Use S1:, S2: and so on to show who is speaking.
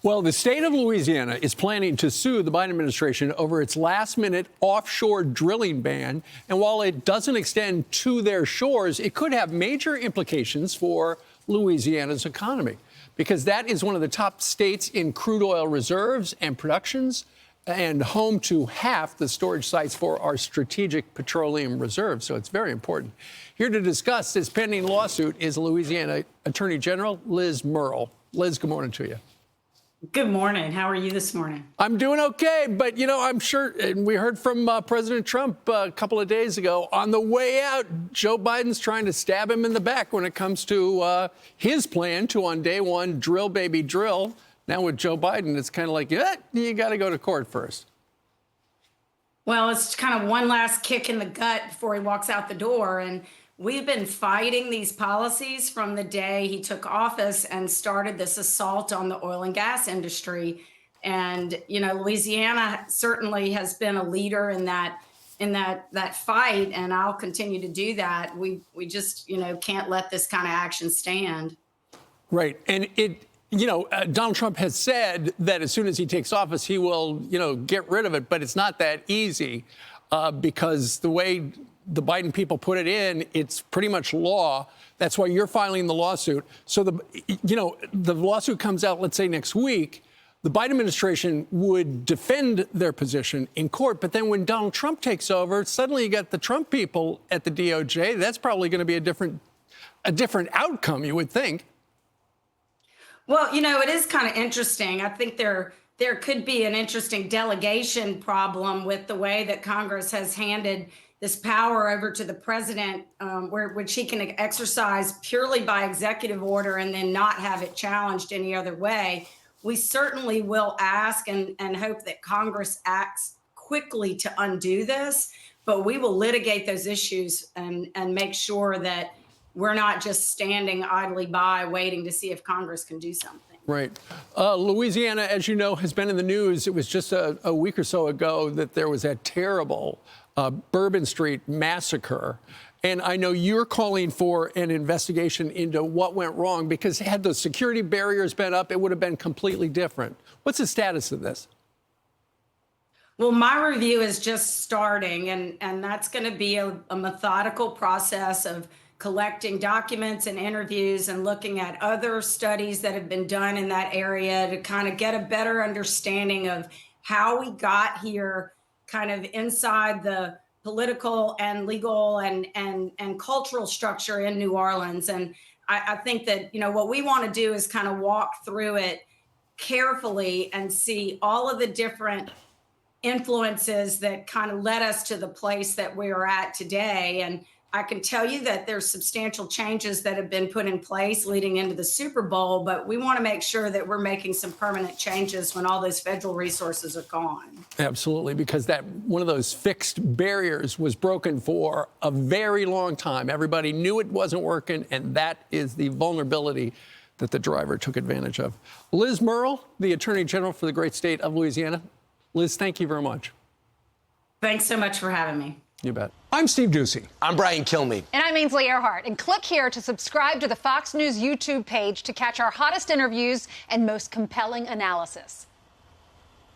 S1: Well, the state of Louisiana is planning to sue the Biden administration over its last-minute offshore drilling ban. And while it doesn't extend to their shores, it could have major implications for Louisiana's economy, because that is one of the top states in crude oil reserves and productions, and home to half the storage sites for our strategic petroleum reserves. So it's very important. Here to discuss this pending lawsuit is Louisiana Attorney General Liz Murrill. Liz, good morning to you.
S2: Good morning. How are you this morning?
S1: I'm doing okay, but, you know, I'm sure, and we heard from President Trump a couple of days ago, on the way out, Joe Biden's trying to stab him in the back when it comes to his plan to, on day one, drill, baby, drill. Now with Joe Biden, it's kind of like, yeah, you got to go to court first.
S2: Well, it's kind of one last kick in the gut before he walks out the door. And we've been fighting these policies from the day he took office and started this assault on the oil and gas industry. And, you know, Louisiana certainly has been a leader in that fight, and I'll continue to do that. We just, you know, can't let this kind of action stand.
S1: Right. And Donald Trump has said that as soon as he takes office, he will, get rid of it. But it's not that easy because the way the Biden people put it in, it's pretty much law. That's why you're filing the lawsuit. So the lawsuit comes out, let's say next week. The Biden administration would defend their position in court. But then when Donald Trump takes over, suddenly you got the Trump people at the DOJ. That's probably going to be a different outcome, you would think.
S2: Well, you know, it is kind of interesting. I think there could be an interesting delegation problem with the way that Congress has handed this power over to the president, which he can exercise purely by executive order and then not have it challenged any other way. We certainly will ask and hope that Congress acts quickly to undo this, but we will litigate those issues and make sure that we're not just standing idly by waiting to see if Congress can do something.
S1: Right. Louisiana, as you know, has been in the news. It was just a week or so ago that there was that terrible Bourbon Street massacre. And I know you're calling for an investigation into what went wrong, because had those security barriers been up, it would have been completely different. What's the status of this?
S2: Well, my review is just starting, and that's going to be a methodical process of collecting documents and interviews and looking at other studies that have been done in that area to kind of get a better understanding of how we got here, kind of inside the political and legal and cultural structure in New Orleans. And I think that, you know, what we want to do is kind of walk through it carefully and see all of the different influences that kind of led us to the place that we are at today. And I can tell you that there's substantial changes that have been put in place leading into the Super Bowl, but we want to make sure that we're making some permanent changes when all those federal resources are gone. Absolutely,
S1: because that one of those fixed barriers was broken for a very long time. Everybody knew it wasn't working, and that is the vulnerability that the driver took advantage of. Liz Murrill, the Attorney General for the great state of Louisiana. Liz, thank you very much.
S2: Thanks so much for having me.
S1: You bet. I'm Steve Ducey.
S3: I'm Brian Kilmeade.
S4: And I'm Ainsley Earhart. And click here to subscribe to the Fox News YouTube page to catch our hottest interviews and most compelling analysis.